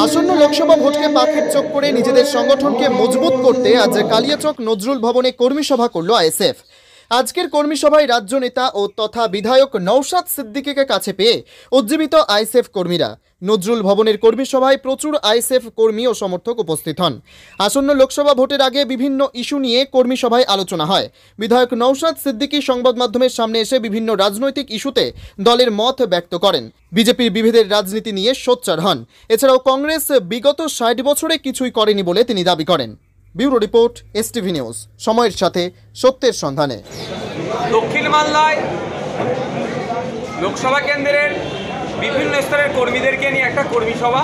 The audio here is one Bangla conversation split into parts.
আসন্ন লোকসভা ভোটকে পাখির চোখ করে নিজেদের সংগঠনকে মজবুত করতে আজ কালিয়াচক নজরুল ভবনে কর্মী সভা করল আইএসএফ। আজকের কর্মী সভায় রাজ্য নেতা ও তথা বিধায়ক নওশাদ সিদ্দিকীকে কাছে পেয়ে উজ্জীবিত আইএসএফ কর্মীরা। নজরুল ভবনের কর্মী সভায় প্রচুর আইএসএফ কর্মী ও সমর্থক উপস্থিত হন। আসন্ন লোকসভা ভোটের আগে বিভিন্ন ইস্যু নিয়ে কর্মী সভায় আলোচনা হয়। বিধায়ক নওশাদ সিদ্দিকী সংবাদ মাধ্যমের সামনে এসে বিভিন্ন রাজনৈতিক ইস্যুতে দলের মত ব্যক্ত করেন। বিজেপির বিভেদের রাজনীতি নিয়ে সোচ্চার হন। এছাড়াও কংগ্রেস বিগত ৬০ বছরে কিছুই করেনি বলে তিনি দাবি করেন। ব্যুরো রিপোর্ট, এসটিভি নিউজ, সময়ের সাথে সত্যের সন্ধানে। দক্ষিণ মালদায় লোকসভা কেন্দ্রের বিভিন্ন স্তরের কর্মীদেরকে নিয়ে একটা কর্মী সভা।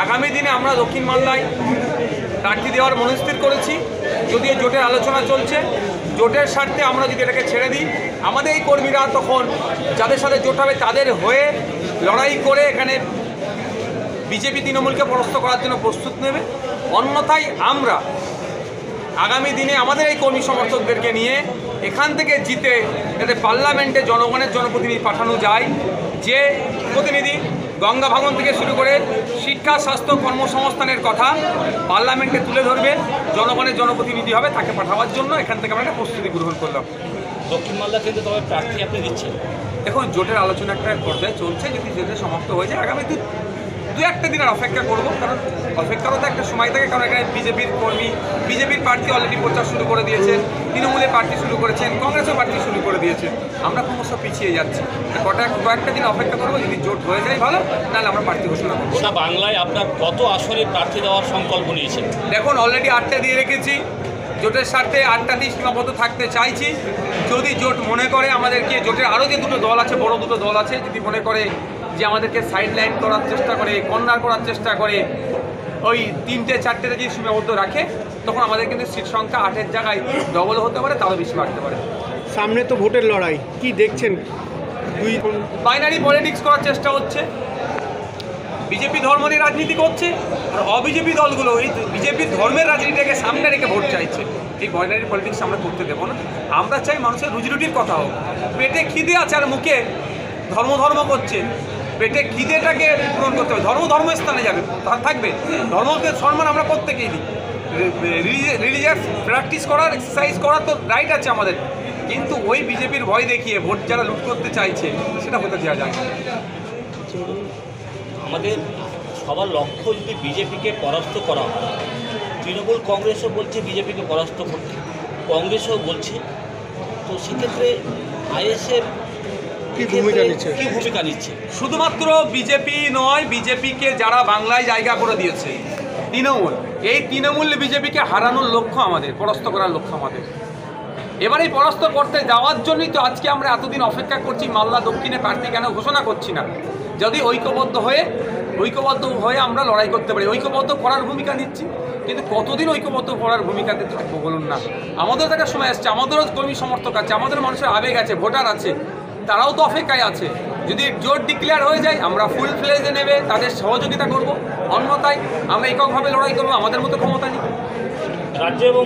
আগামী দিনে আমরা দক্ষিণ মালদায় প্রার্থী দেওয়ার মনস্থির করেছি। যদিও জোটের আলোচনা চলছে, জোটের স্বার্থে আমরা যদি এটাকে ছেড়ে দিই, আমাদের এই কর্মীরা তখন যাদের সাথে জোট হবে তাদের হয়ে লড়াই করে এখানে বিজেপি তৃণমূলকে পরাস্ত করার জন্য প্রস্তুত নেবে। অন্যথায় আমরা আগামী দিনে আমাদের এই কর্মী সমর্থকদেরকে নিয়ে এখান থেকে জিতে যাতে পার্লামেন্টে জনগণের জনপ্রতিনিধি পাঠানো যায়, যে প্রতিনিধি গঙ্গা ভাঙন থেকে শুরু করে শিক্ষা, স্বাস্থ্য, কর্মসংস্থানের কথা পার্লামেন্টে তুলে ধরবে, জনগণের জনপ্রতিনিধি হবে, তাকে পাঠাবার জন্য এখান থেকে আমরা একটা প্রস্তুতি গ্রহণ করলাম। দক্ষিণ মালদা কিন্তু তবে প্রার্থী আপনি দিচ্ছেন। এখন জোটের আলোচনা একটা পর্যায়ে চলছে, যদি জোটের সমাপ্ত হয়ে যায় আগামী দু একটা দিনের অপেক্ষা করবো, কারণ অপেক্ষারও তো একটা সময় থাকে। কারণ এখানে বিজেপির কর্মী, বিজেপির প্রার্থী অলরেডি প্রচার শুরু করে দিয়েছেন, তৃণমূলের প্রার্থী শুরু করেছেন, কংগ্রেসের প্রার্থী শুরু করে দিয়েছে। আমরা ক্রমশ পিছিয়ে যাচ্ছি। কয়েকটা দিন অপেক্ষা করবো, যদি জোট হয়ে যায় ভালো, নাহলে আমরা প্রার্থী ঘোষণা করবো। গোটা বাংলায় আপনার কত আসনে প্রার্থী দেওয়ার সংকল্প নিয়েছেন? দেখুন, অলরেডি 8টা দিয়ে রেখেছি। জোটের স্বার্থে 8টাতেই সীমাবদ্ধ থাকতে চাইছি। যদি জোট মনে করে আমাদেরকে, জোটের আরও যে দুটো দল আছে, বড় দুটো দল আছে, যদি মনে করে যে আমাদেরকে সাইড লাইন করার চেষ্টা করে, কর্নার করার চেষ্টা করে, ওই 3টে 4টে যদি সীমাবদ্ধ রাখে, তখন আমাদের কিন্তু সিট সংখ্যা 8-এর জায়গায় ডবল হতে পারে, তারও বেশি বাড়তে পারে। সামনে তো ভোটের লড়াই, কি দেখছেন? বাইনারি পলিটিক্স করার চেষ্টা হচ্ছে। বিজেপি ধর্ম নিয়ে রাজনীতি করছে, আর অবিজেপি দলগুলো এই বিজেপির ধর্মের রাজনীতিটাকে সামনে রেখে ভোট চাইছে। এই বাইনারি পলিটিক্স আমরা করতে দেবো না। আমরা চাই মানুষের রুজিরুটির কথা হোক। পেটে খিদে আছে আর মুখে ধর্ম করছে, পেটে খিদেটাকে পূরণ করতে হবে। ধর্ম স্থানে যাবে, থাকবে। ধর্মকে সম্মান আমরা প্রত্যেকেই দিই। রিলিজিয়াস প্র্যাকটিস করার, এক্সারসাইজ করার তো রাইট আছে আমাদের, কিন্তু ওই বিজেপির ভয় দেখিয়ে ভোট যারা লুট করতে চাইছে সেটা হতে দেওয়া যায় না। আমাদের সবার লক্ষ্য যদি বিজেপিকে পরাস্ত করা হয়, তৃণমূল কংগ্রেসও বলছে বিজেপিকে পরাস্ত করতে, কংগ্রেসও বলছে, তো সেক্ষেত্রে আইএসএফ কি ভূমিকা নিচ্ছে? শুধুমাত্র বিজেপি নয়, বিজেপিকে যারা বাংলায় জায়গা করে দিয়েছে তৃণমূল, এই তৃণমূল বিজেপিকে হারানোর লক্ষ্য আমাদের, পরাস্ত করার লক্ষ্য আমাদের। এবার এই পরাস্ত করতে যাওয়ার জন্যই তো আজকে আমরা এতদিন অপেক্ষা করছি। মালদা দক্ষিণে প্রার্থী কেন ঘোষণা করছি না? যদি ঐক্যবদ্ধ হয়ে আমরা লড়াই করতে পারি, ঐক্যবদ্ধ করার ভূমিকা নিচ্ছি। কিন্তু কতদিন ঐক্যবদ্ধ করার ভূমিকাতে থাকবো বলুন না? আমাদেরও একটা সময় আসছে, আমাদেরও কর্মী সমর্থক আছে, আমাদের মানুষের আবেগ আছে, ভোটার আছে, তারাও তো অপেক্ষায় আছে। যদি জোট ডিক্লেয়ার হয়ে যায়, আমরা ফুল ফ্লেজে নেবে তাদের সহযোগিতা করব। অন্যথায় আমরা এককভাবে লড়াই করবো, আমাদের মতো ক্ষমতা নেই। রাজ্য এবং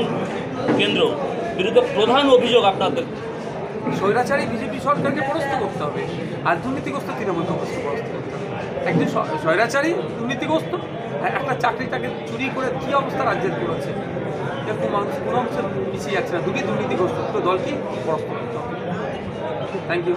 কেন্দ্র বিরুদ্ধে প্রধান অভিযোগ আপনাদের, স্বৈরাচারী বিজেপি সরকারকে পরাস্ত করতে হবে, আর দুর্নীতিগ্রস্ত তৃণমূল কংগ্রেসকে পরাস্ত করতে হবে। একজন স্বৈরাচারী, দুর্নীতিগ্রস্ত, একটা চাকরিটাকে চুরি করে কী অবস্থা রাজ্যের করেছে, এরকম মানুষ কোনো অংশে পিছিয়ে যাচ্ছে না। দুটি দুর্নীতিগ্রস্ত দুটো দলকেই পরাস্ত করতে হবে। Thank you.